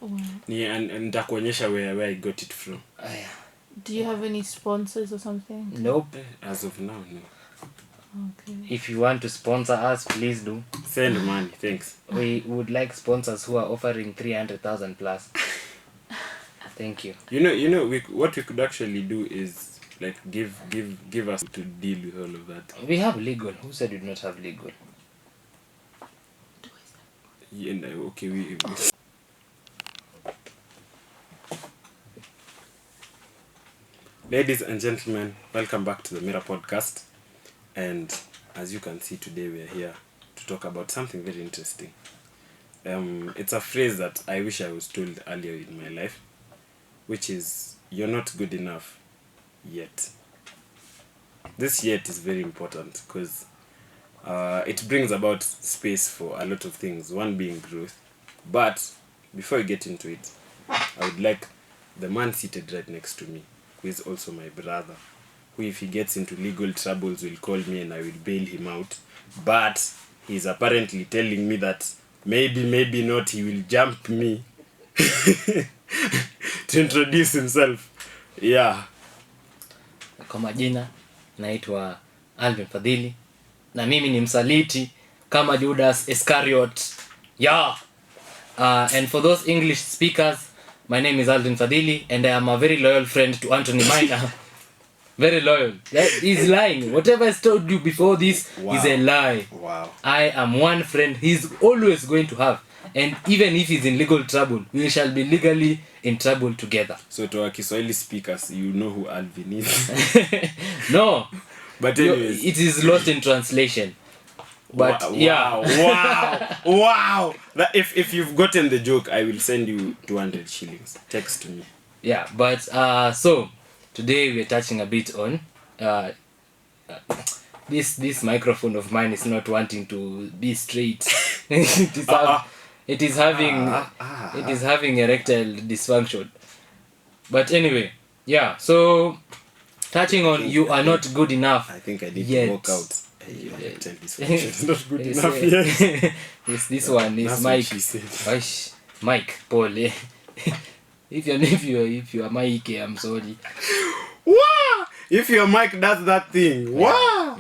And nitakuonyesha where I got it from. Do you have any sponsors or something? Nope. As of now, no. Okay. If you want to sponsor us, please do. Send money, thanks. We would like sponsors who are offering 300,000 plus. Thank you. You know, what we could actually do is like give us to deal with all of that. We have legal. Who said we do not have legal? Yeah, no, okay, we Ladies and gentlemen, welcome back to the Mirror Podcast. And as you can see, today we are here to talk about something very interesting. It's a phrase that I wish I was told earlier in my life, which is, you're not good enough yet. This yet is very important because it brings about space for a lot of things, one being growth. But before we get into it, I would like the man seated right next to me, who is also my brother, who if he gets into legal troubles will call me and I will bail him out. But he's apparently telling me that maybe not, he will jump me to introduce himself. Yeah. Kwa majina naitwa Alvin Fadhili na mimi ni msaliti kama Judas Iscariot. Yeah. And for those English speakers, my name is Alvin Fadhili and I am a very loyal friend to Anthony Maina. Very loyal. He's lying. Whatever I told you before this is a lie. Wow. I am one friend he's always going to have. And even if he's in legal trouble, we shall be legally in trouble together. So to our Kiswahili speakers, you know who Alvin is. No. But anyways. It is lost in translation. But wow, yeah. Wow. That if you've gotten the joke, I will send you 200 shillings. Text me. Yeah, but so today we're touching a bit on this microphone of mine is not wanting to be straight. It is having erectile dysfunction. But anyway, yeah. So touching on you are not good enough. I think I need yet. to walk out. Erectile dysfunction is not good enough yet. This one is Mike. Mike Paul. If you are Mike, I'm sorry. Wow! If your mic does that thing, wow!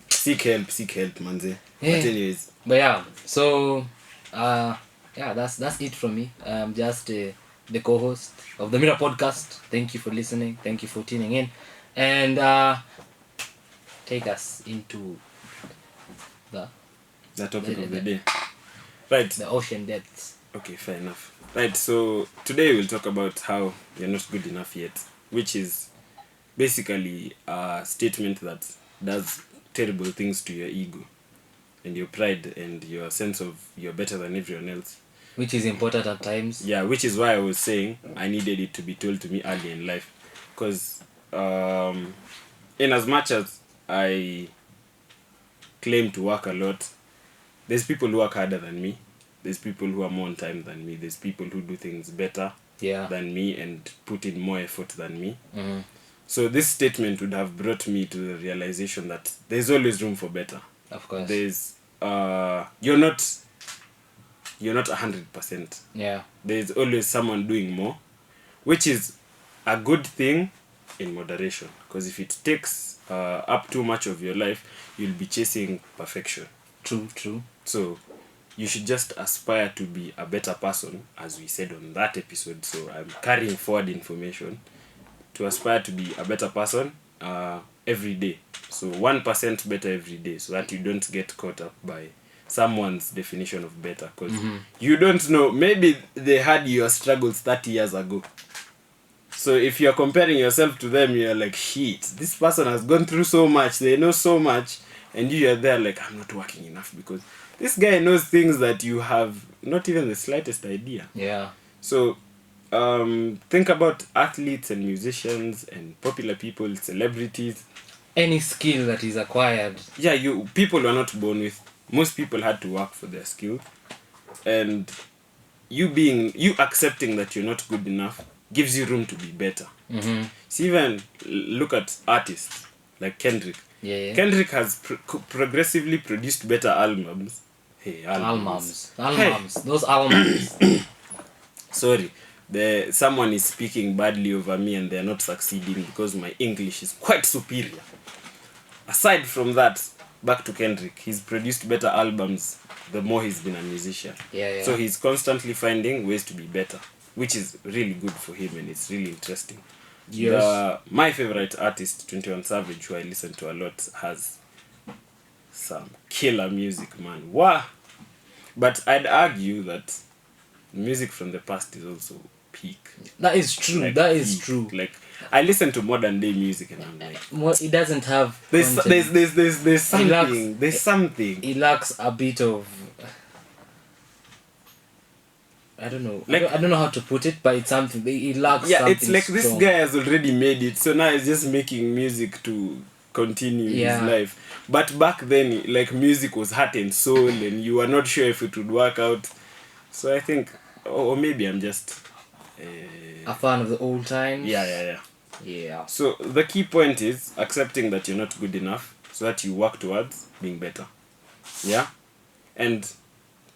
Seek help, manze. Yeah. But anyways. But yeah, so yeah, that's it from me. I'm just the co-host of the Mirror Podcast. Thank you for listening. Thank you for tuning in, and take us into the topic of the day. Right. The ocean depths. Okay, fair enough. Right, so today we'll talk about how you're not good enough yet, which is basically a statement that does terrible things to your ego and your pride and your sense of you're better than everyone else. Which is important at times. Yeah, which is why I was saying I needed it to be told to me early in life. Because in as much as I claim to work a lot, there's people who work harder than me. There's people who are more on time than me. There's people who do things better than me and put in more effort than me. Mm-hmm. So this statement would have brought me to the realization that there's always room for better. Of course. There's you're not 100%. Yeah. There's always someone doing more, which is a good thing in moderation. Because if it takes up too much of your life, you'll be chasing perfection. True. So you should just aspire to be a better person, as we said on that episode. So I'm carrying forward information to aspire to be a better person every day. So 1% better every day, so that you don't get caught up by someone's definition of better. Because you don't know, maybe they had your struggles 30 years ago. So if you're comparing yourself to them, you're like, shit, this person has gone through so much, they know so much, and you're there like, I'm not working enough because this guy knows things that you have not even the slightest idea. Yeah. So, think about athletes and musicians and popular people, celebrities. Any skill that is acquired. Yeah, people are not born with. Most people had to work for their skill. And you accepting that you're not good enough gives you room to be better. Mm-hmm. So even look at artists like Kendrick. Yeah. Kendrick has progressively produced better albums. Hey, Albums. Hey. Those albums. sorry, someone is speaking badly over me and they are not succeeding because my English is quite superior. Aside from that, back to Kendrick, he's produced better albums the more he's been a musician. Yeah. So he's constantly finding ways to be better, which is really good for him and it's really interesting. Yes. My favorite artist, 21 Savage, who I listen to a lot, has some killer music, man. Wow. But I'd argue that music from the past is also peak. That is true. Like, that is peak. true. Like, I listen to modern day music and I'm like, Well, it doesn't have there's something. There's something. It lacks a bit of, I don't know. Like, I don't know how to put it, but it's something. It lacks. Yeah, something it's like strong. this guy has already made it, so now he's just making music to continue his life. But back then, like, music was heart and soul, and you were not sure if it would work out. So I think, or maybe I'm just a fan of the old times. Yeah. So the key point is accepting that you're not good enough, so that you work towards being better. Yeah, and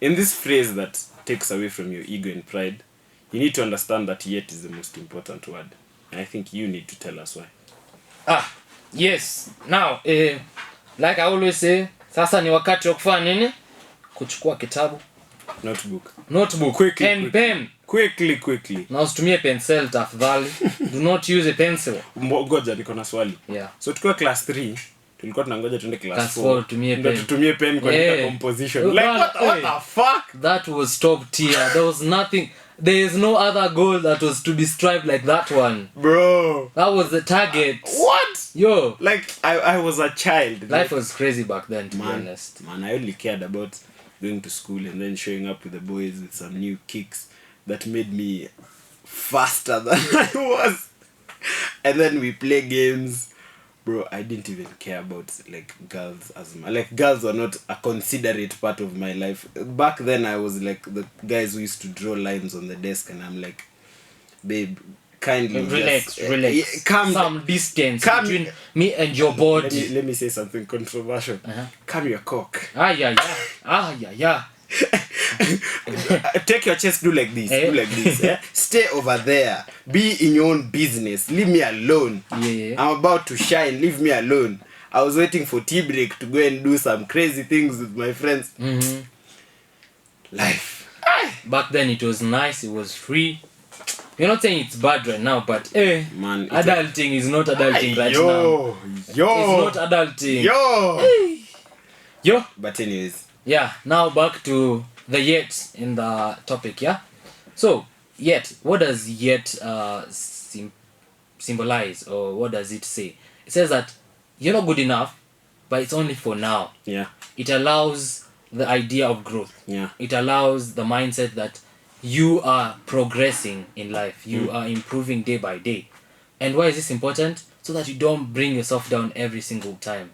in this phrase that takes away from your ego and pride, you need to understand that yet is the most important word. And I think you need to tell us why. Yes. Now, like I always say, sasa ni wakati wa kufanya nini? Kuchukua kitabu. Notebook. Quickly. Pen. Quickly. Na usitumie pencil tafadhali. Do not use a pencil. Ngoja niko na swali. Yeah. So tukiwa class 3, tulikuwa tunangoja tuende class 4. Ndio tutumie pen kwa composition. Like what the fuck? That was top tier. There was nothing. There is no other goal that was to be strived like that one. Bro. That was the target. What? Yo. Like I was a child. Life was crazy back then, to be honest. Man, I only cared about going to school and then showing up with the boys with some new kicks that made me faster than I was. And then we play games. Bro, I didn't even care about like girls as much. Like girls were not a considerate part of my life. Back then I was like the guys who used to draw lines on the desk and I'm like, babe, kindly relax. Some distance between me and your body. Let me say something controversial. Come your cock. Yeah. Take your chest, do like this. Yeah? Stay over there. Be in your own business. Leave me alone. Yeah. I'm about to shine. Leave me alone. I was waiting for tea break to go and do some crazy things with my friends. Life. Back then it was nice. It was free. You're not saying it's bad right now, but man, adulting is not adulting right now. It's not adulting. Yo. But anyways. Yeah, now back to the yet in the topic, yeah? So, yet, what does yet symbolize, or what does it say? It says that you're not good enough, but it's only for now. Yeah. It allows the idea of growth. Yeah. It allows the mindset that you are progressing in life. You are improving day by day. And why is this important? So that you don't bring yourself down every single time.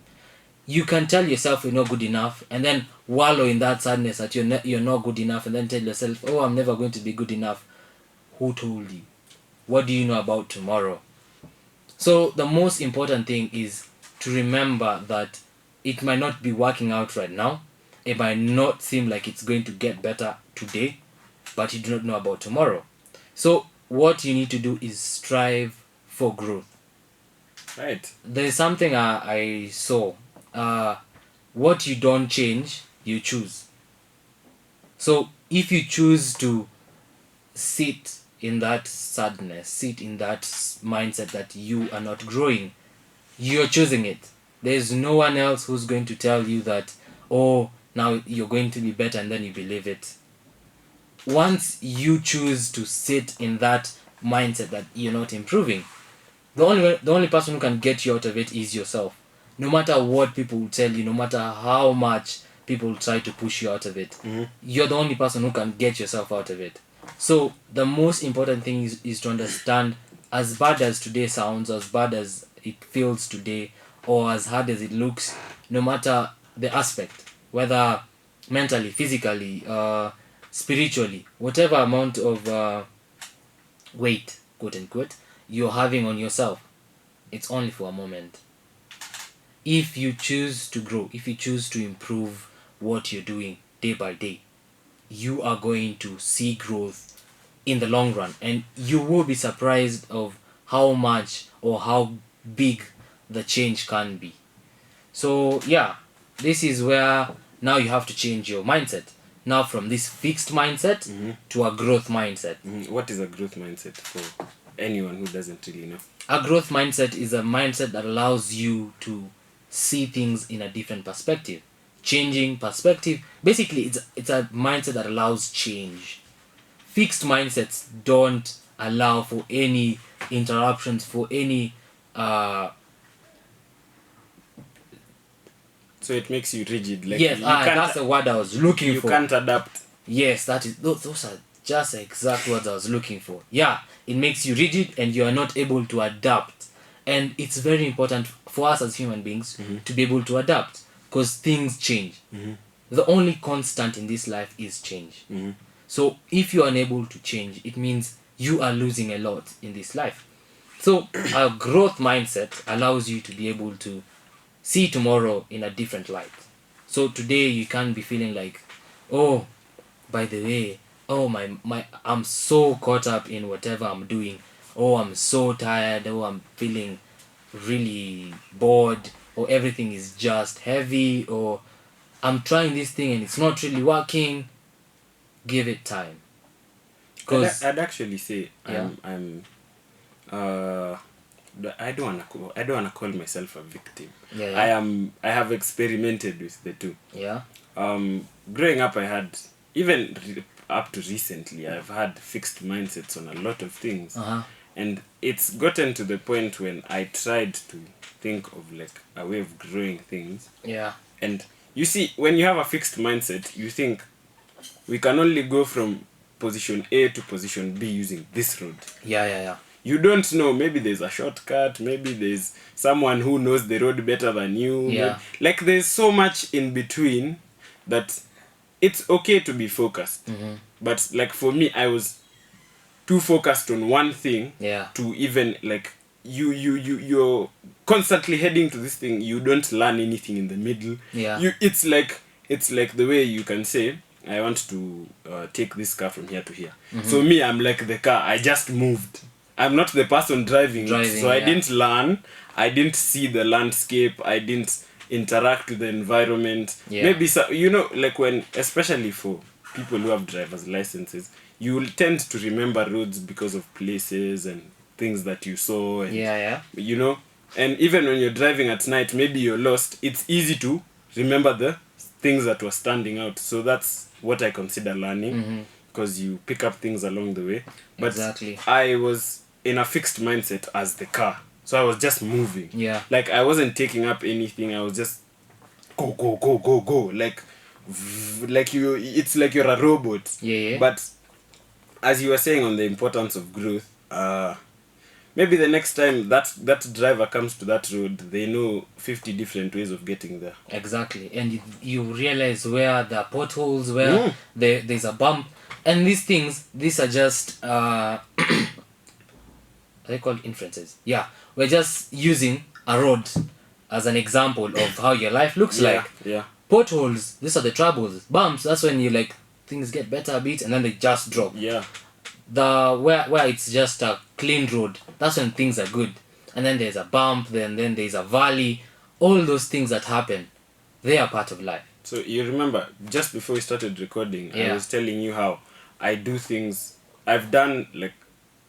You can tell yourself you're not good enough and then wallow in that sadness that you're not good enough and then tell yourself, oh, I'm never going to be good enough. Who told you? What do you know about tomorrow? So the most important thing is to remember that it might not be working out right now. It might not seem like it's going to get better today, but you do not know about tomorrow. So what you need to do is strive for growth. Right. There's something I saw. What you don't change, you choose. So if you choose to sit in that sadness, sit in that mindset that you are not growing, you're choosing it. There's no one else who's going to tell you that, oh, now you're going to be better, and then you believe it. Once you choose to sit in that mindset that you're not improving, the only person who can get you out of it is yourself. No matter what people will tell you, no matter how much people try to push you out of it, you're the only person who can get yourself out of it. So the most important thing is to understand, as bad as today sounds, as bad as it feels today, or as hard as it looks, no matter the aspect, whether mentally, physically, spiritually, whatever amount of weight, quote unquote, you're having on yourself, it's only for a moment. If you choose to grow, if you choose to improve what you're doing day by day, you are going to see growth in the long run, and you will be surprised of how much or how big the change can be. So yeah, this is where now you have to change your mindset now from this fixed mindset to a growth mindset. What is a growth mindset for anyone who doesn't really know? A growth mindset is a mindset that allows you to see things in a different perspective, changing perspective. Basically, it's a mindset that allows change. Fixed mindsets don't allow for any interruptions, for any So it makes you rigid. Like yes, you can't, that's the word I was looking you for. can't adapt. Yes, that is those are just the exact words I was looking for. Yeah, it makes you rigid and you are not able to adapt. And it's very important for us as human beings to be able to adapt because things change. The only constant in this life is change. So if you are unable to change, it means you are losing a lot in this life. So a growth mindset allows you to be able to see tomorrow in a different light. So today you can't be feeling like, oh, by the way, oh my I'm so caught up in whatever I'm doing. Oh, I'm so tired. Oh, I'm feeling really bored. Or everything is just heavy. Or I'm trying this thing and it's not really working. Give it time. Because I'd actually say Yeah. I don't wanna call myself a victim. Yeah. I have experimented with the two. Yeah. Growing up, I had even up to recently, I've had fixed mindsets on a lot of things, and it's gotten to the point when I tried to think of like a way of growing things. Yeah. And you see, when you have a fixed mindset, you think we can only go from position A to position B using this road. Yeah. You don't know, maybe there's a shortcut, maybe there's someone who knows the road better than you. Yeah. Like there's so much in between that it's okay to be focused. But like for me, I was too focused on one thing Yeah. to even like you're constantly heading to this thing. You don't learn anything in the middle. Yeah. It's like the way you can say, I want to take this car from here to here. So me, I'm like the car. I just moved. I'm not the person driving it. So I didn't learn. I didn't see the landscape. I didn't interact with the environment. Yeah. Maybe so, you know, like when, especially for people who have driver's licenses, you will tend to remember roads because of places and things that you saw. And, Yeah. you know, and even when you're driving at night, maybe you're lost. It's easy to remember the things that were standing out. So that's what I consider learning, because you pick up things along the way. But Exactly. I was in a fixed mindset as the car, so I was just moving. Yeah. Like I wasn't taking up anything. I was just go, like you. It's like you're a robot. Yeah. But as you were saying on the importance of growth, maybe the next time that driver comes to that road, they know 50 different ways of getting there. Exactly. And you realize where there are potholes, where there's a bump. And these are just are they called inferences? Yeah. We're just using a road as an example of how your life looks like. Yeah. Potholes, these are the troubles. Bumps, that's when you like things get better a bit and then they just drop. Yeah. The where it's just a clean road, that's when things are good. And then there's a bump, then there's a valley. All those things that happen, they are part of life. So you remember, just before we started recording, I was telling you how I do things. I've done like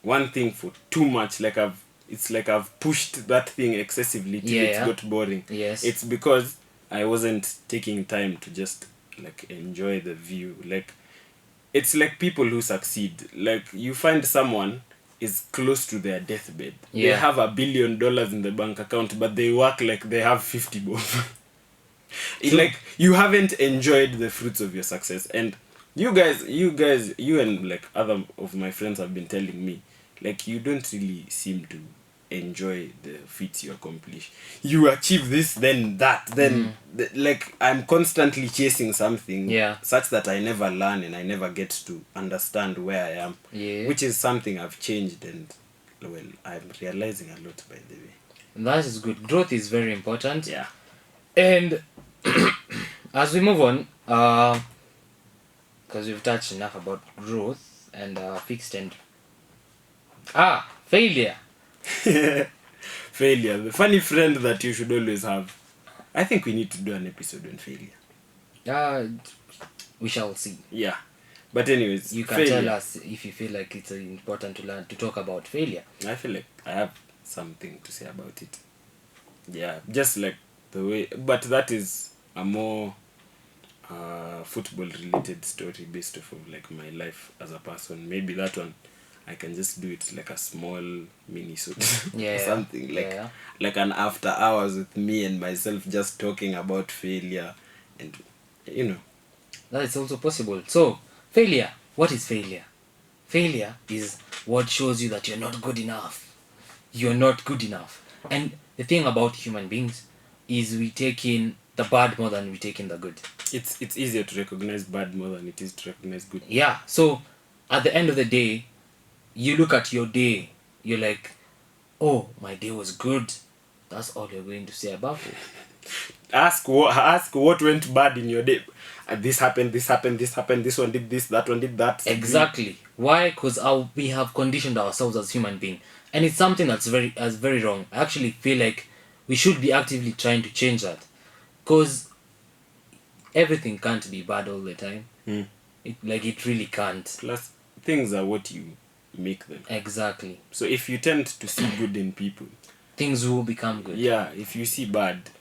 one thing for too much. Like I've pushed that thing excessively till it got boring. Yes. It's because I wasn't taking time to just like enjoy the view. Like it's like people who succeed. Like you find someone is close to their deathbed. They have $1 billion in the bank account, but they work like they have 50 bob. Like you haven't enjoyed the fruits of your success. And you guys, you and like other of my friends have been telling me, like you don't really seem to enjoy the feats you accomplish. You achieve this, then that, then like I'm constantly chasing something such that I never learn and I never get to understand where I am. Which is something I've changed, and well, I'm realizing a lot, by the way. That is good. Growth is very important. Yeah. And as we move on, because we've touched enough about growth, and fixed end. Failure. Failure, the funny friend that you should always have. I think we need to do an episode on failure. We shall see. Yeah, but anyways, You can failure. tell us if you feel like it's important to learn to talk about failure. I feel like I have something to say about it. Yeah, just like the way, but that is a more football related story based off of like my life as a person. Maybe that one I can just do it like a small mini or something like an after hours with me and myself just talking about failure, and That is also possible. So, failure. What is failure? Failure is what shows you that you're not good enough. You're not good enough. And the thing about human beings is we take in the bad more than we take in the good. It's easier to recognize bad more than it is to recognize good. Yeah. So, at the end of the day, you look at your day, you're like, oh, my day was good. That's all you're going to say about it. Ask what went bad in your day. This happened, this one did this, that one did that. Exactly. Why? Because we have conditioned ourselves as human beings, and it's something that's very wrong. I actually feel like we should be actively trying to change that, because everything can't be bad all the time. It really can't. Plus, things are what you make them. Exactly. So if you tend to see good in people, things will become good. Yeah, if you see bad.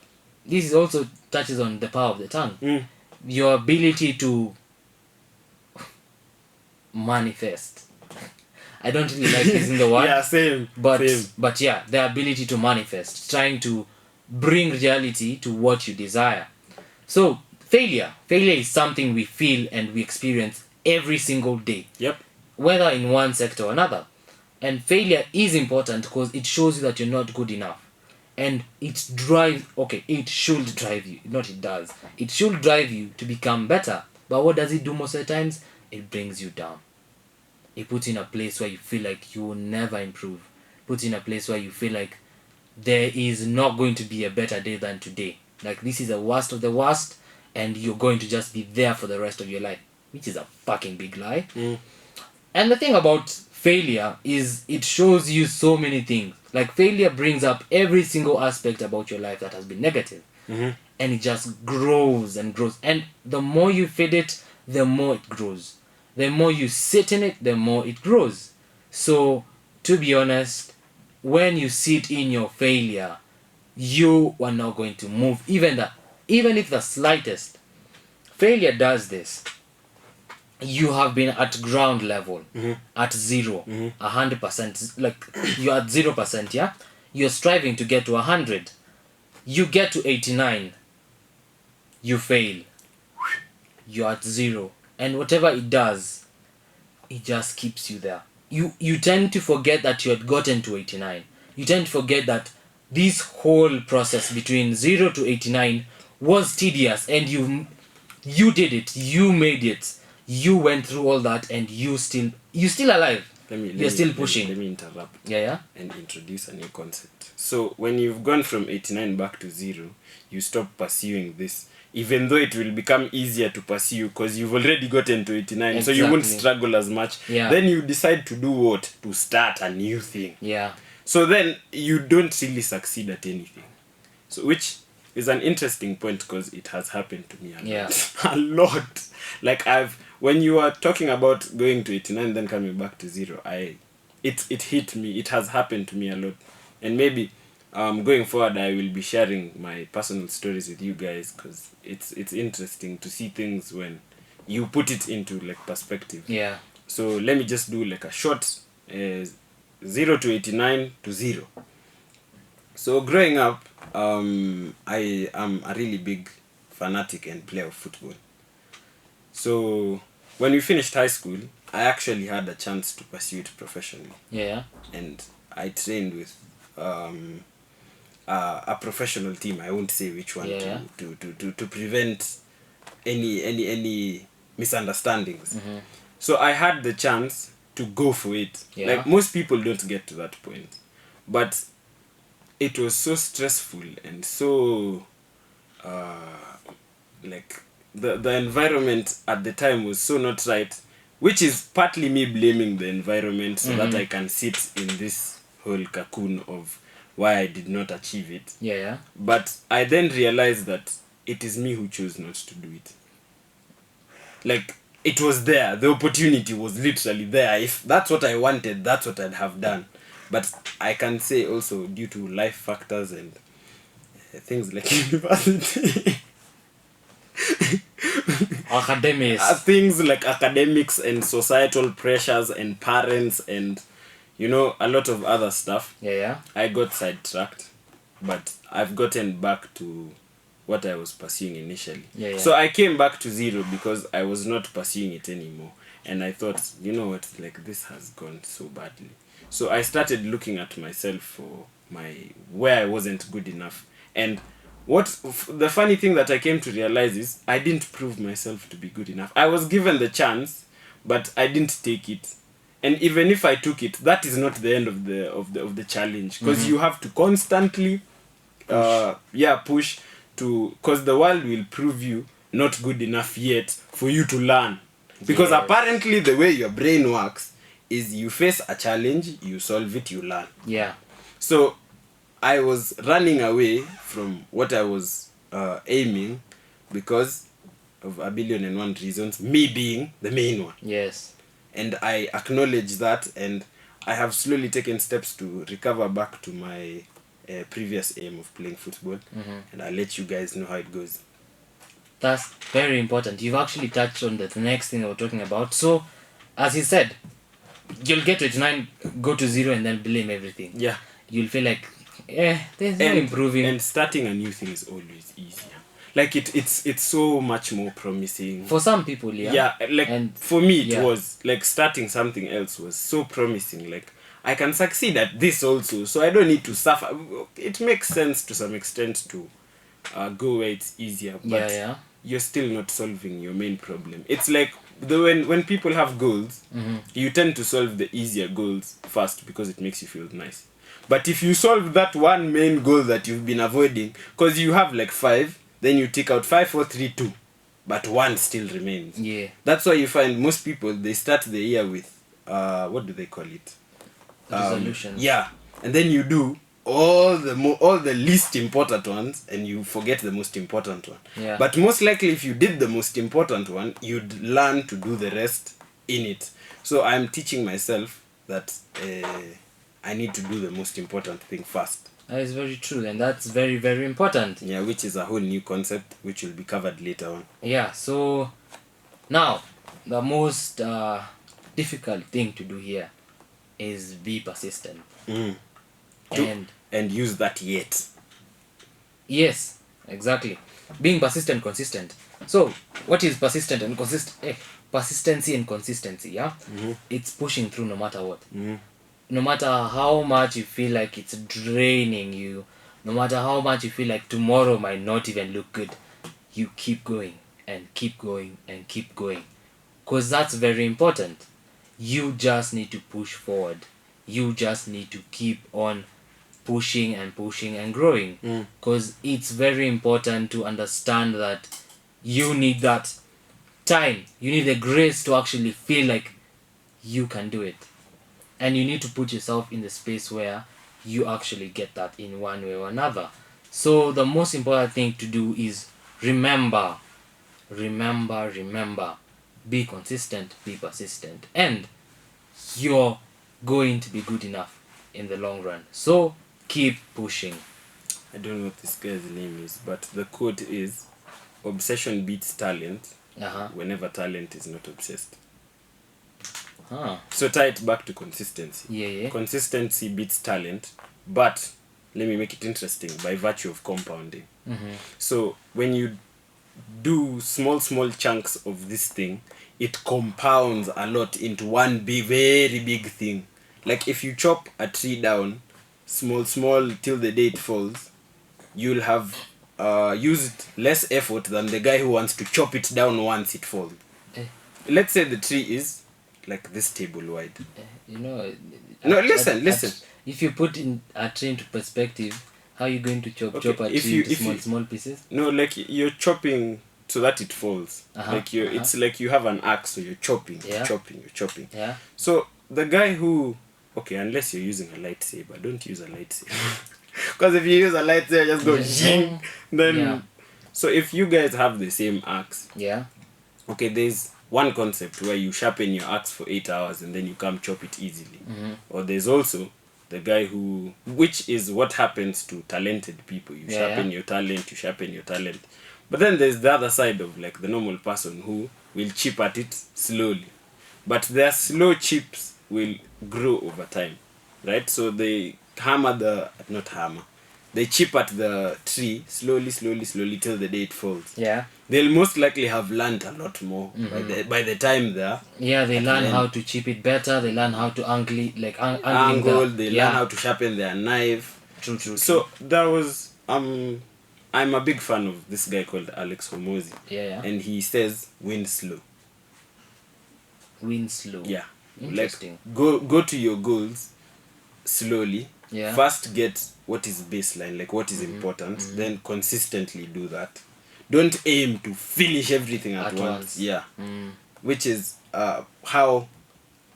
This is also touches on the power of the tongue. Your ability to manifest. I don't really like using the word. Yeah, same. But yeah, the ability to manifest, trying to bring reality to what you desire. So failure is something we feel and we experience every single day. Yep. Whether in one sector or another. And failure is important because it shows you that you're not good enough. And it should drive you. Not it does. It should drive you to become better. But what does it do most of the times? It brings you down. It puts you in a place where you feel like you will never improve. Puts you in a place where you feel like there is not going to be a better day than today. Like this is the worst of the worst, and you're going to just be there for the rest of your life. Which is a fucking big lie. And the thing about failure is it shows you so many things. Like failure brings up every single aspect about your life that has been negative. And it just grows and grows. And the more you feed it, the more it grows. The more you sit in it, the more it grows. So, to be honest, when you sit in your failure, you are not going to move. Even if the slightest. Failure does this. You have been at ground level, at 0, 100%. Like, you're at 0%, yeah? You're striving to get to 100. You get to 89. You fail. You're at 0. And whatever it does, it just keeps you there. You tend to forget that you had gotten to 89. You tend to forget that this whole process between 0 to 89 was tedious, and you did it. You made it. You went through all that, and you're still alive. You're still pushing. Let me interrupt. Yeah. And introduce a new concept. So when you've gone from 89 back to 0, you stop pursuing this, even though it will become easier to pursue because you've already gotten to 89. Exactly. So you won't struggle as much. Yeah. Then you decide to do what? To start a new thing. Yeah. So then you don't really succeed at anything. So which is an interesting point because it has happened to me a lot. Like when you are talking about going to 89 then coming back to 0, it hit me. It has happened to me a lot. And maybe going forward I will be sharing my personal stories with you guys because it's interesting to see things when you put it into like perspective. Yeah. So let me just do like a short 0 to 89 to 0. So growing up, I am a really big fanatic and player of football. So when we finished high school, I actually had a chance to pursue it professionally. Yeah. And I trained with a professional team. I won't say which one to prevent any misunderstandings. So I had the chance to go for it. Yeah. Like most people don't get to that point, but it was so stressful and so like the environment at the time was so not right which is partly me blaming the environment so that I can sit in this whole cocoon of why I did not achieve it. Yeah. But I then realized that it is me who chose not to do it. Like, it was there. The opportunity was literally there. If that's what I wanted, that's what I'd have done. But I can say also due to life factors and things like university, Academics. things like academics and societal pressures and parents and, you know, a lot of other stuff, Yeah. I got sidetracked. But I've gotten back to what I was pursuing initially. Yeah. So I came back to zero because I was not pursuing it anymore. And I thought, you know what, like, this has gone so badly. So I started looking at myself for where I wasn't good enough. And the funny thing that I came to realize is I didn't prove myself to be good enough. I was given the chance, but I didn't take it. And even if I took it, that is not the end of the challenge, because you have to constantly push to, because the world will prove you not good enough yet for you to learn. Because apparently the way your brain works is you face a challenge, you solve it, you learn. Yeah. So I was running away from what I was aiming because of 1,000,001 reasons, me being the main one. Yes. And I acknowledge that, and I have slowly taken steps to recover back to my previous aim of playing football. And I'll let you guys know how it goes. That's very important. You've actually touched on the next thing we're talking about. So, as he said, you'll get to 89, go to 0, and then blame everything. Yeah. You'll feel like, there's no improving. And starting a new thing is always easier. Like, it's so much more promising. For some people, yeah. Yeah, like, and for me, it was, like, starting something else was so promising. Like, I can succeed at this also, so I don't need to suffer. It makes sense to some extent to go where it's easier, but you're still not solving your main problem. It's like when people have goals, you tend to solve the easier goals first because it makes you feel nice. But if you solve that one main goal that you've been avoiding, because you have like 5, then you take out 5, 4, 3, 2, but 1 still remains. Yeah. That's why you find most people, they start the year with what do they call it? Resolutions. Yeah, and then you do all the least important ones, and you forget the most important one. Yeah. But most likely, if you did the most important one, you'd learn to do the rest in it. So I'm teaching myself that I need to do the most important thing first. That is very true, and that's very, very important. Yeah, which is a whole new concept, which will be covered later on. Yeah, so now, the most difficult thing to do here is be persistent. And use that yet. Yes, exactly. Being persistent, consistent. So, what is persistent and consistent? Persistency and consistency, yeah? It's pushing through no matter what. No matter how much you feel like it's draining you, no matter how much you feel like tomorrow might not even look good, you keep going and keep going and keep going. Because that's very important. You just need to push forward. You just need to keep on pushing and pushing and growing, because it's very important to understand that you need that time, you need the grace to actually feel like you can do it, and you need to put yourself in the space where you actually get that in one way or another. So the most important thing to do is remember, be consistent, be persistent, and you're going to be good enough in the long run. So keep pushing. I don't know what this guy's name is, but the quote is, obsession beats talent whenever talent is not obsessed. So tie it back to consistency. Yeah. Consistency beats talent, but let me make it interesting by virtue of compounding. So when you do small chunks of this thing, it compounds a lot into one very big thing. Like if you chop a tree down small till the day it falls, you'll have used less effort than the guy who wants to chop it down once it falls. Let's say the tree is like this table wide. No, listen. If you put in a tree into perspective, how are you going to chop a tree into small pieces? No, like you're chopping so that it falls. Like it's like you have an axe, so you're chopping, Yeah. you're chopping. Yeah. So the guy who, okay, unless you're using a lightsaber, don't use a lightsaber. Because if you use a lightsaber, just go zing. Then, Yeah. so if you guys have the same axe, Yeah. okay, there's one concept where you sharpen your axe for 8 hours and then you come chop it easily. Or there's also the guy who, which is what happens to talented people. You sharpen your talent. But then there's the other side of like the normal person who will chip at it slowly. But their slow chips will grow over time, right? So they they chip at the tree slowly till the day it falls. Yeah. They'll most likely have learned a lot more by the time they're They learn how to chip it better. They learn how to angle they learn how to sharpen their knife. True. So that was I'm a big fan of this guy called Alex Hormozi. Yeah. And he says win slow. Win slow. Yeah. Interesting. Like go to your goals slowly. Yeah. First get what is baseline, like what is important, then consistently do that. Don't aim to finish everything at once. Yeah. Which is how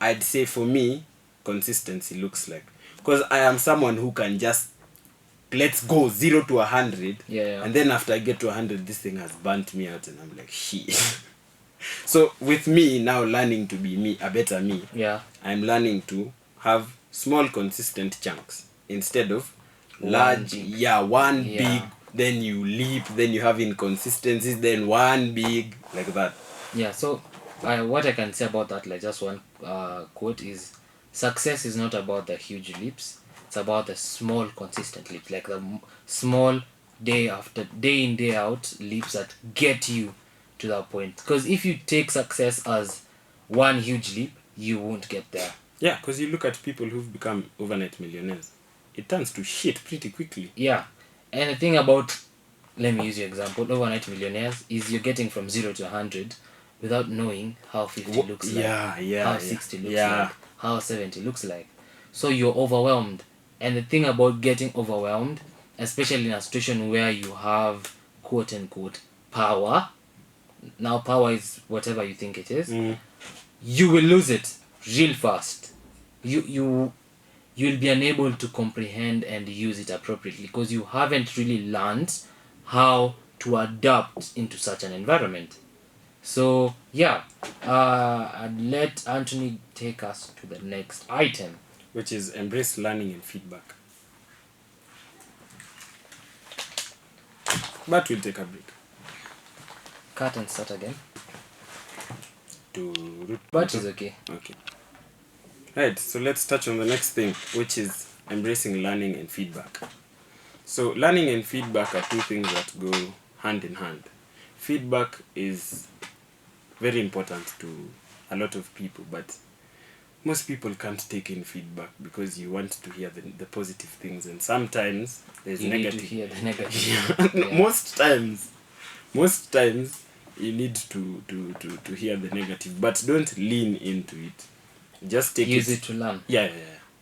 I'd say for me consistency looks like. Because I am someone who can just let's go 0 to 100. Yeah. And then after I get to 100, this thing has burnt me out and I'm like, shit. So with me now learning to be me, a better me, I'm learning to have small consistent chunks instead of large, big, then you leap, then you have inconsistencies, then one big, like that. Yeah, so what I can say about that, like just one quote is, success is not about the huge leaps, it's about the small consistent leaps, like the small day after day in day out leaps that get you to that point. Because if you take success as one huge leap, you won't get there. Yeah, because you look at people who've become overnight millionaires, it turns to shit pretty quickly. Yeah, and the thing about, let me use your example, overnight millionaires is you're getting from 0 to 100 without knowing how 50 looks like, how 60 looks like, how 70 looks like. So you're overwhelmed. And the thing about getting overwhelmed, especially in a situation where you have quote unquote power, now power is whatever you think it is, you will lose it real fast. You'll be unable to comprehend and use it appropriately because you haven't really learned how to adapt into such an environment. So I'd let Anthony take us to the next item, which is embrace learning and feedback. But we'll take a break. Cut and start again. But it's okay. Okay. Right, so let's touch on the next thing, which is embracing learning and feedback. So learning and feedback are two things that go hand in hand. Feedback is very important to a lot of people, but most people can't take in feedback because you want to hear the positive things, and sometimes there's negative. Need to hear the negative. Yeah. Most times you need to hear the negative, but don't lean into it. Just use it to learn. Yeah.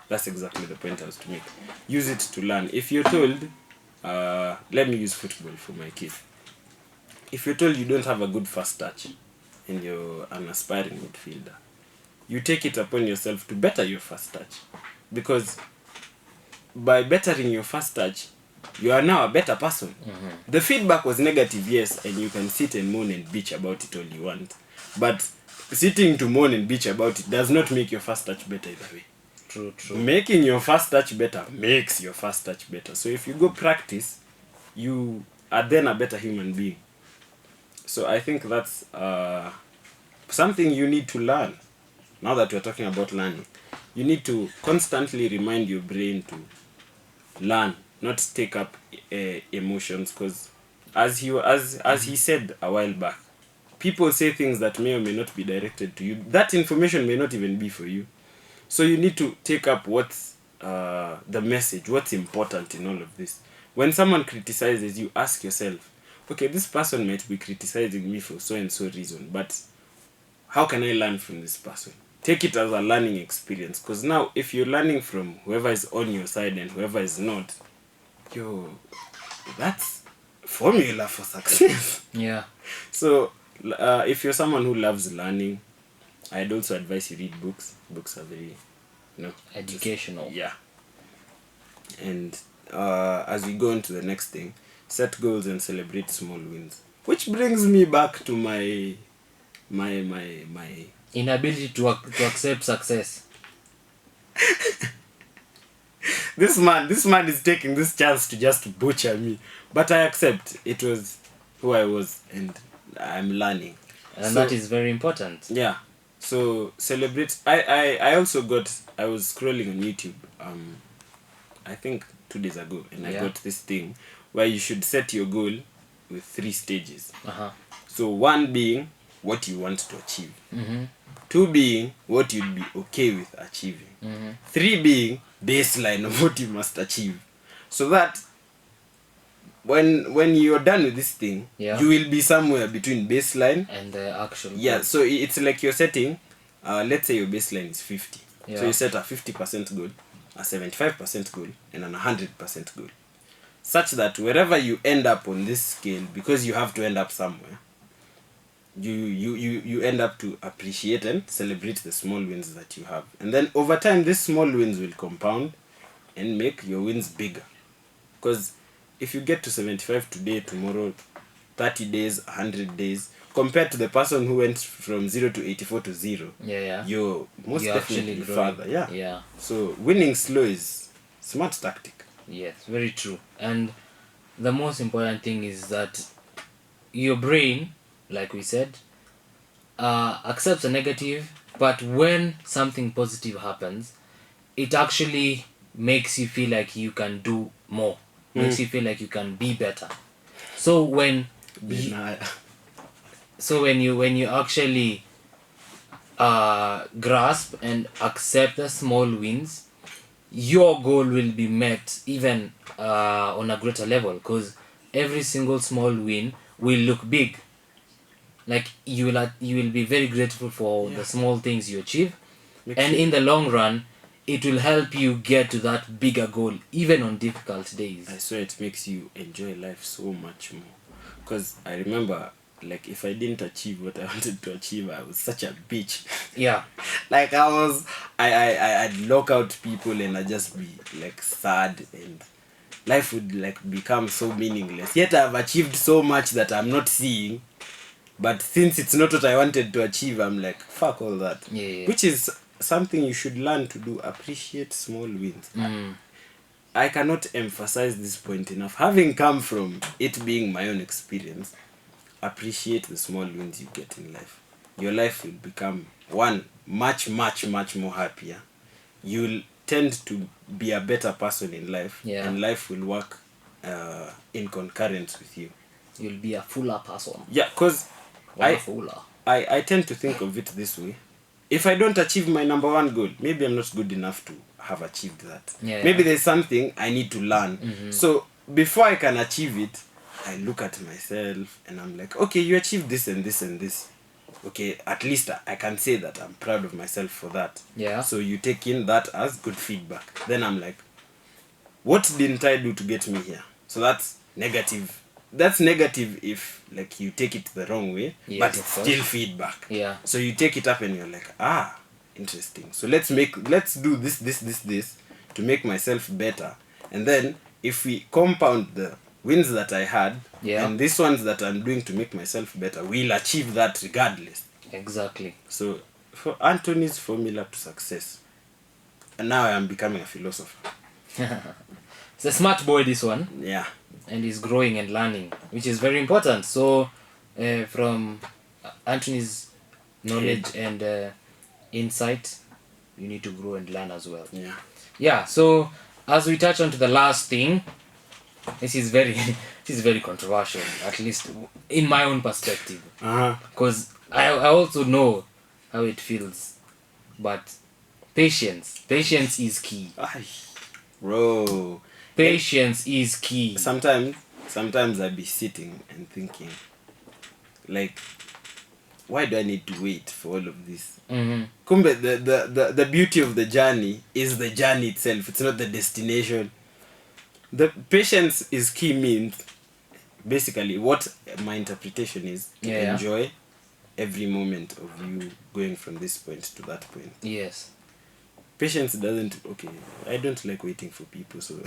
That's exactly the point I was to make. Use it to learn. If you're told, let me use football for my kid. If you're told you don't have a good first touch and you're an aspiring midfielder, you take it upon yourself to better your first touch. Because by bettering your first touch, you are now a better person. The feedback was negative, yes, and you can sit and moan and bitch about it all you want. But sitting to moan and bitch about it does not make your first touch better either way. True. Making your first touch better makes your first touch better. So if you go practice, you are then a better human being. So I think that's something you need to learn. Now that we're talking about learning, you need to constantly remind your brain to learn, not take up emotions. Because as he said a while back, people say things that may or may not be directed to you. That information may not even be for you. So you need to take up what's the message, what's important in all of this. When someone criticizes you, ask yourself, okay, this person might be criticizing me for so and so reason, but how can I learn from this person? Take it as a learning experience. Because now, if you're learning from whoever is on your side and whoever is not, that's formula for success. Yeah. So if you're someone who loves learning, I'd also advise you read books. Books are very, Educational. yeah. And as we go into the next thing, set goals and celebrate small wins. Which brings me back to my Inability to accept success. This man is taking this chance to just butcher me. But I accept it was who I was and I'm learning. And that is very important. Yeah. So celebrate. I also I was scrolling on YouTube I think 2 days ago, and I got this thing where you should set your goal with 3 stages. So 1 being what you want to achieve. 2 being what you'd be okay with achieving. 3 being baseline of what you must achieve. So that when you're done with this thing, you will be somewhere between baseline and the action. Yeah, so it's like you're setting, let's say your baseline is 50. Yeah. So you set a 50% goal, a 75% goal, and an 100% goal. Such that wherever you end up on this scale, because you have to end up somewhere, you end up to appreciate and celebrate the small wins that you have. And then over time, these small wins will compound and make your wins bigger. Because if you get to 75 today, tomorrow, 30 days, 100 days, compared to the person who went from 0 to 84 to 0, you're most definitely further. Yeah. So winning slow is smart tactic. Yes, very true. And the most important thing is that your brain, like we said, accepts a negative, but when something positive happens, it actually makes you feel like you can do more. Makes you feel like you can be better. So when you actually grasp and accept the small wins, your goal will be met even on a greater level, because every single small win will look big. Like you will be very grateful for the small things you achieve, and in the long run it will help you get to that bigger goal even on difficult days. I swear it makes you enjoy life so much more. Because I remember, like, if I didn't achieve what I wanted to achieve, I was such a bitch. Yeah. Like I'd lock out people and I'd just be like sad, and life would like become so meaningless. Yet I've achieved so much that I'm not seeing. But since it's not what I wanted to achieve, I'm like, fuck all that. Yeah. Which is something you should learn to do. Appreciate small wins. I cannot emphasize this point enough. Having come from it being my own experience, appreciate the small wins you get in life. Your life will become much more happier. You'll tend to be a better person in life, and life will work in concurrence with you. You'll be a fuller person. Yeah, because I tend to think of it this way. If I don't achieve my number 1 goal, maybe I'm not good enough to have achieved that. Maybe there's something I need to learn. So before I can achieve it, I look at myself and I'm like, okay, you achieved this and this and this. Okay, at least I can say that I'm proud of myself for that. So you take in that as good feedback. Then I'm like, what didn't I do to get me here? So that's negative. That's negative if like you take it the wrong way, but it's still feedback. So you take it up and you're like, interesting. So let's do this to make myself better. And then if we compound the wins that I had and these ones that I'm doing to make myself better, we'll achieve that regardless. Exactly. So for Anthony's formula to success, and now I am becoming a philosopher. It's a smart boy, this one. Yeah. And he's growing and learning, which is very important. So from Anthony's knowledge and insight, you need to grow and learn as well. Yeah. So as we touch on to the last thing, this is very controversial, at least in my own perspective, because I also know how it feels, but patience is key. Bro, patience is key. Sometimes I be sitting and thinking, like, why do I need to wait for all of this? Kumbe, the beauty of the journey is the journey itself. It's not the destination. The patience is key means basically what my interpretation is to Yeah. enjoy every moment of you going from this point to that point. Yes. Patience doesn't, okay, I don't like waiting for people, so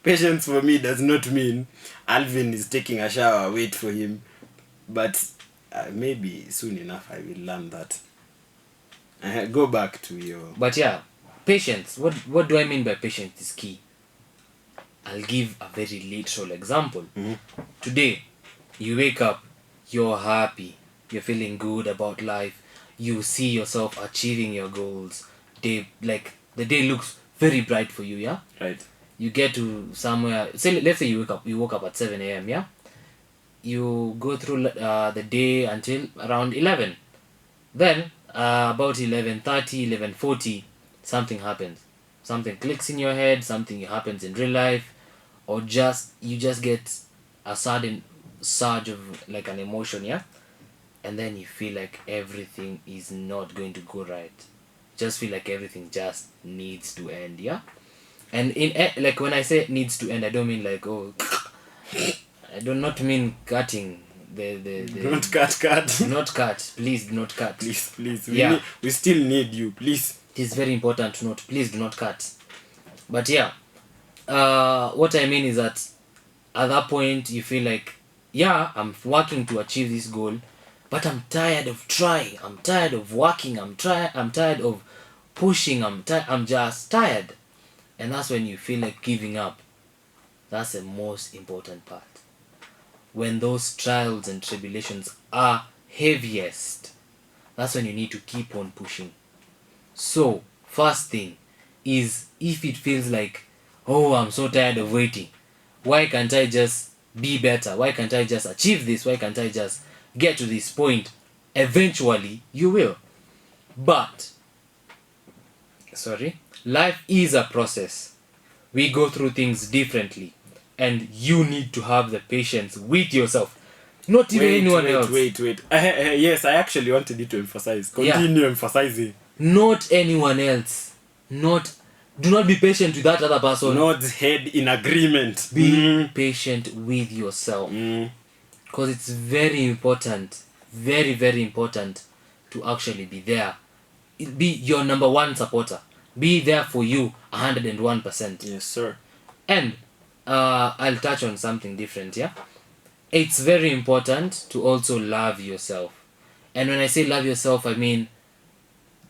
patience for me does not mean Alvin is taking a shower, wait for him, but maybe soon enough I will learn that. Go back to your... But yeah, patience. What do I mean by patience is key. I'll give a very literal example. Today, you wake up, you're happy, you're feeling good about life, you see yourself achieving your goals. The day looks very bright for you, yeah? Right. You get to somewhere, say let's say you woke up at 7 a.m., yeah? You go through the day until around 11. Then about 11:30, 11:40, something happens. Something clicks in your head, something happens in real life, or you just get a sudden surge of like an emotion, yeah? And then you feel like everything is not going to go right. Just feel like everything just needs to end, yeah? And like when I say needs to end, I don't mean like, oh, I do not mean cutting the Don't cut. do not cut. Please do not cut. Please. Yeah. We still need you, please. It is very important to note. Please do not cut. But yeah, what I mean is that at that point you feel like, yeah, I'm working to achieve this goal, but I'm tired of trying. I'm tired of working. I'm tired of pushing. I'm just tired. And that's when you feel like giving up. That's the most important part. When those trials and tribulations are heaviest, that's when you need to keep on pushing. So, first thing is, if it feels like, oh, I'm so tired of waiting, why can't I just be better? Why can't I just achieve this? Why can't I just get to this point? Eventually, you will. But, life is a process. We go through things differently. And you need to have the patience with yourself. Not even anyone else. Wait. Yes, I actually wanted you to emphasize. Continue emphasizing. Not anyone else. Do not be patient with that other person. Nods head in agreement. Be patient with yourself. Because it's very important. Very, very important to actually be there. Be your number one supporter. Be there for you 101%. Yes, sir. And I'll touch on something different, yeah? It's very important to also love yourself. And when I say love yourself, I mean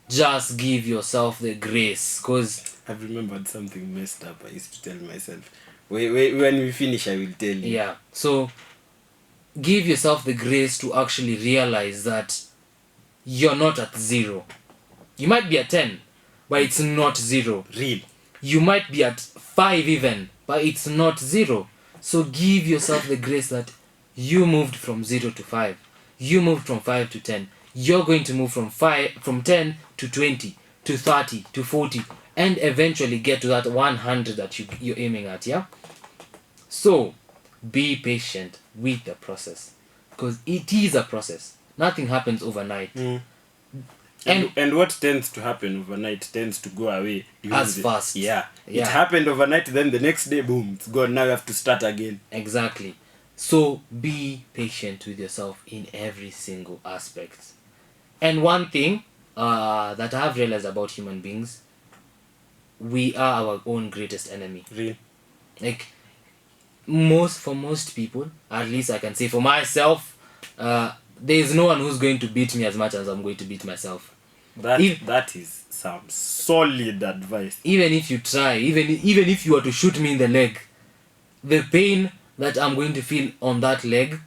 just give yourself the grace. Because I've remembered something messed up I used to tell myself. Wait, when we finish, I will tell you. yeah, so give yourself the grace to actually realize that you're not at 0. You might be at 10, but it's not 0. Real. You might be at 5 even, but it's not 0. So give yourself the grace that you moved from 0 to 5. You moved from 5 to 10. You're going to move from 10 to 20 to 30 to 40 and eventually get to that 100 that you're aiming at, yeah? So be patient with the process because it is a process. Nothing happens overnight. And what tends to happen overnight tends to go away as fast. Yeah. It happened overnight, then the next day, boom, it's gone. Now you have to start again. Exactly. So be patient with yourself in every single aspect. And one thing that I have realized about human beings, we are our own greatest enemy. Real. Like for most people, at least I can say for myself, there is no one who's going to beat me as much as I'm going to beat myself. That is some solid advice. Even if you try, even if you were to shoot me in the leg, the pain that I'm going to feel on that leg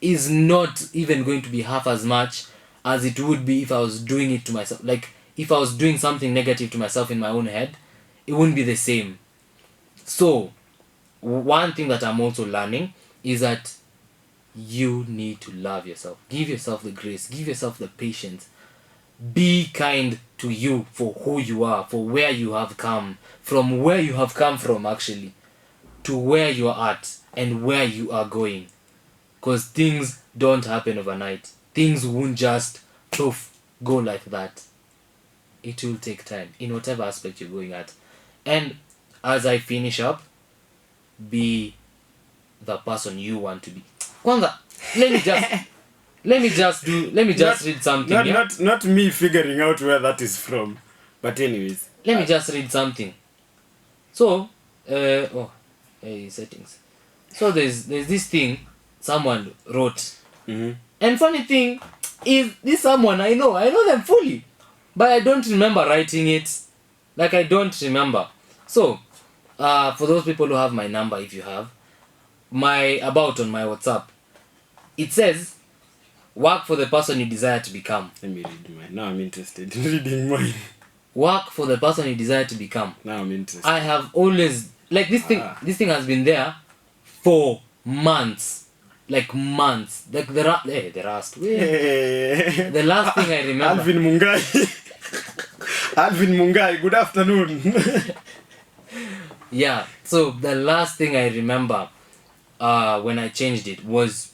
is not even going to be half as much as it would be if I was doing it to myself. Like if I was doing something negative to myself in my own head, it wouldn't be the same. So one thing that I'm also learning is that you need to love yourself. Give yourself the grace. Give yourself the patience. Be kind to you for who you are, for where you have come, from where you have come from actually, to where you are at and where you are going. Because things don't happen overnight. Things won't just poof, go like that. It will take time in whatever aspect you're going at. And as I finish up, be the person you want to be. Kwanza, let me just read something. Not me figuring out where that is from. But anyways. Let me just read something. So, settings. So there's this thing someone wrote. Mm-hmm. And funny thing is, this someone I know them fully, but I don't remember writing it. Like, I don't remember. So, for those people who have my number, if you have my about on my WhatsApp, it says, work for the person you desire to become. Let me read mine. Now I'm interested in reading mine. Work for the person you desire to become. Now I'm interested. I have always, like, this thing has been there for months. Like months. Like the last thing I remember. Alvin Mungai, good afternoon. Yeah, so the last thing I remember when I changed it was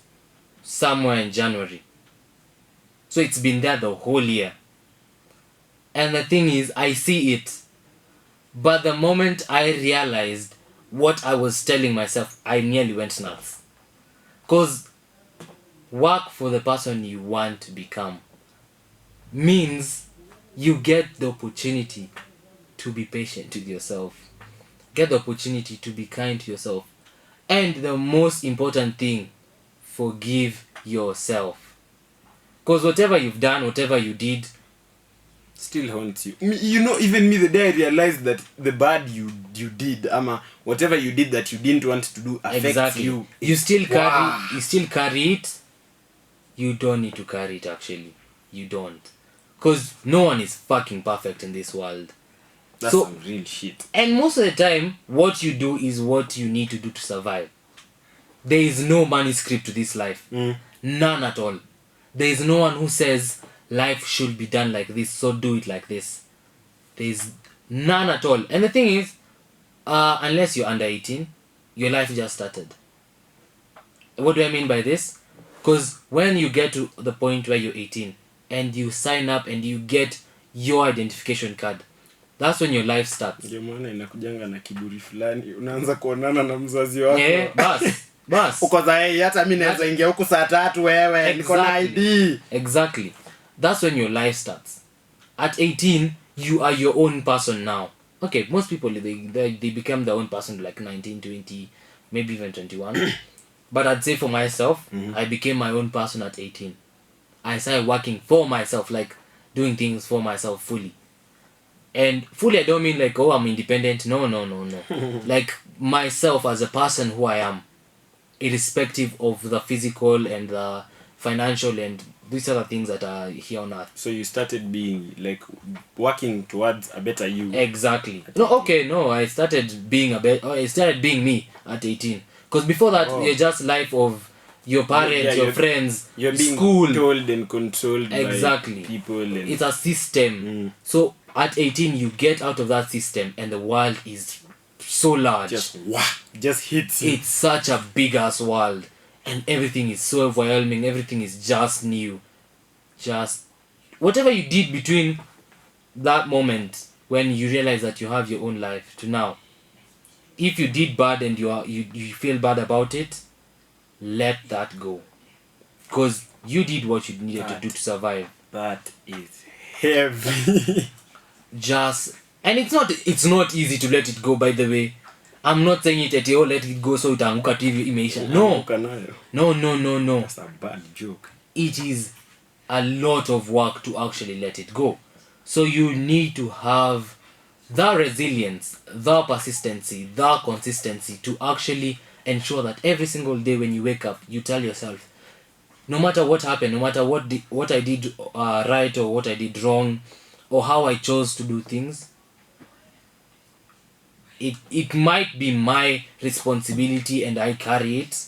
somewhere in January. So it's been there the whole year. And the thing is, I see it. But the moment I realized what I was telling myself, I nearly went nuts. Because work for the person you want to become means you get the opportunity to be patient with yourself. Get the opportunity to be kind to yourself. And the most important thing, forgive yourself. Because whatever you've done, whatever you did, still haunts you. You know, even me, the day I realized that the bad you did, whatever you did that you didn't want to do affects you. You still carry it. You don't need to carry it, actually. You don't. Because no one is fucking perfect in this world. That's some real shit. And most of the time, what you do is what you need to do to survive. There is no manuscript to this life. None at all. There is no one who says life should be done like this, so do it like this. There is none at all. And the thing is, unless you're under 18, your life just started. What do I mean by this? Because when you get to the point where you're 18 and you sign up and you get your identification card, that's when your life starts. Ndio maana inakujanga na kiburi fulani, unaanza kuonana na mzazi wako. Bas. Uko za hata mimi naweza ingia huko saa 3 wewe, niko na ID. Exactly. That's when your life starts. At 18, you are your own person now. Okay, most people they become their own person like 19, 20, maybe even 21. But I'd say for myself, I became my own person at 18. I started working for myself, like doing things for myself fully. And fully, I don't mean like, oh, I'm independent. No. Like myself as a person who I am, irrespective of the physical and the financial and these other things that are here on earth. So you started being like working towards a better you. Exactly. I started being me at 18. Because before that, you're just life of your parents, your friends, you're being school. Told and controlled by people. And it's a system. So at 18, you get out of that system and the world is so large. Just hits you. It's such a big ass world. And everything is so overwhelming. Everything is just new. Just whatever you did between that moment when you realize that you have your own life to now. If you did bad and you feel bad about it, let that go. Because you did what you needed to do to survive. That is heavy. And it's not easy to let it go, by the way. I'm not saying it at all, let it go so itaanguka tu hivi imeisha. No. That's a bad joke. It is a lot of work to actually let it go. So you need to have the resilience, the persistency, the consistency to actually ensure that every single day when you wake up, you tell yourself, no matter what happened, no matter what I did right or what I did wrong, or how I chose to do things, it might be my responsibility and I carry it,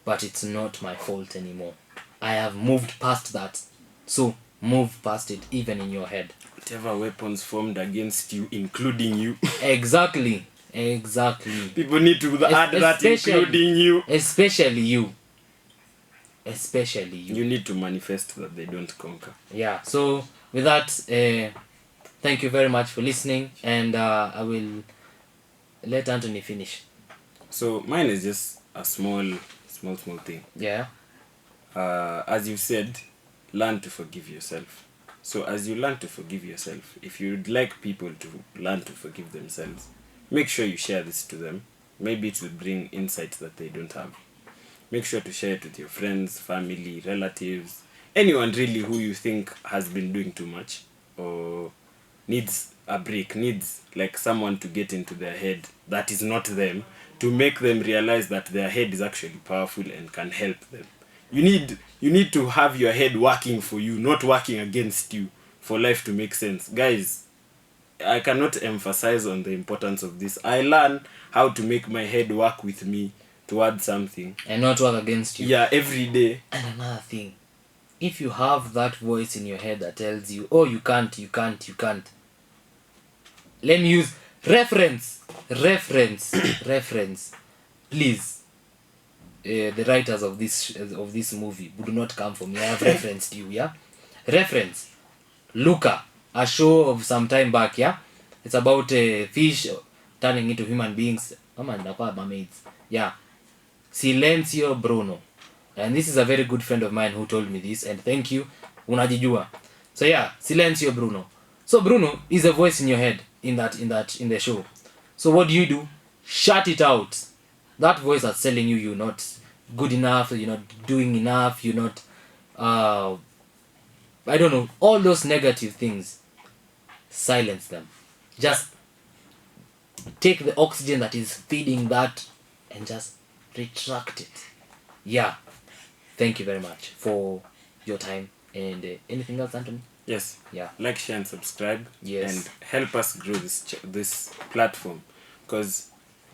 but it's not my fault anymore. I have moved past that. So move past it, even in your head. Whatever weapons formed against you, including you. Exactly. People need to add that, including you. Especially you. You need to manifest that they don't conquer. Yeah. So with that, thank you very much for listening, and I will let Anthony finish. So mine is just a small thing. Yeah. As you said, learn to forgive yourself. So as you learn to forgive yourself, if you'd like people to learn to forgive themselves, make sure you share this to them. Maybe it will bring insights that they don't have. Make sure to share it with your friends, family, relatives, anyone really who you think has been doing too much or needs a break, needs like someone to get into their head that is not them, to make them realize that their head is actually powerful and can help them. You need to have your head working for you, not working against you, for life to make sense. Guys, I cannot emphasize on the importance of this. I learn how to make my head work with me towards something And not work against you. Yeah, every day. And another thing, if you have that voice in your head that tells you, oh, you can't, let me use reference. Please, the writers of this movie do not come for me. I have referenced you. Yeah, reference. Luca, a show of some time back. Yeah, it's about fish turning into human beings. Mermaids. Yeah, Silencio Bruno. And this is a very good friend of mine who told me this, and thank you. Unajijua. So yeah, Silencio Bruno. So Bruno is a voice in your head in the show. So what do? Shut it out. That voice that's telling you you're not good enough, you're not doing enough, you're not I don't know, all those negative things. Silence them. Just take the oxygen that is feeding that and just retract it. Yeah. Thank you very much for your time. And anything else, Anthony? Yes. Yeah. Like, share, and subscribe. Yes. And help us grow this platform. Because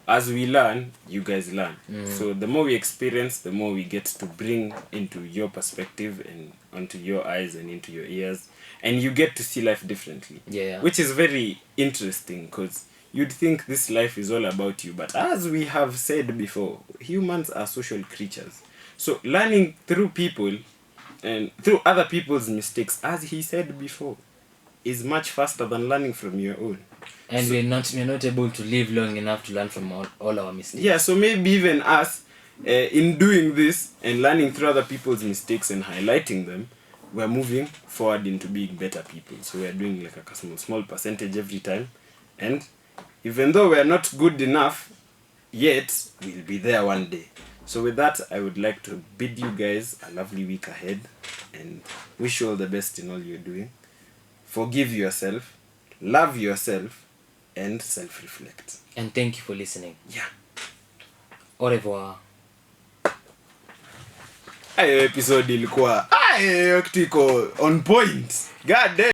as we learn, you guys learn. So the more we experience, the more we get to bring into your perspective and onto your eyes and into your ears. And you get to see life differently. Yeah. Which is very interesting because you'd think this life is all about you. But as we have said before, humans are social creatures. So learning through people and through other people's mistakes, as he said before, is much faster than learning from your own. And we're not able to live long enough to learn from all our mistakes. Yeah, so maybe even us, in doing this and learning through other people's mistakes and highlighting them, we're moving forward into being better people. So we're doing like a small percentage every time. And even though we're not good enough, yet we'll be there one day. So with that, I would like to bid you guys a lovely week ahead and wish you all the best in all you're doing. Forgive yourself, love yourself, and self-reflect. And thank you for listening. Yeah. Au revoir. Episode ilikuwa kitu iko on point. God damn.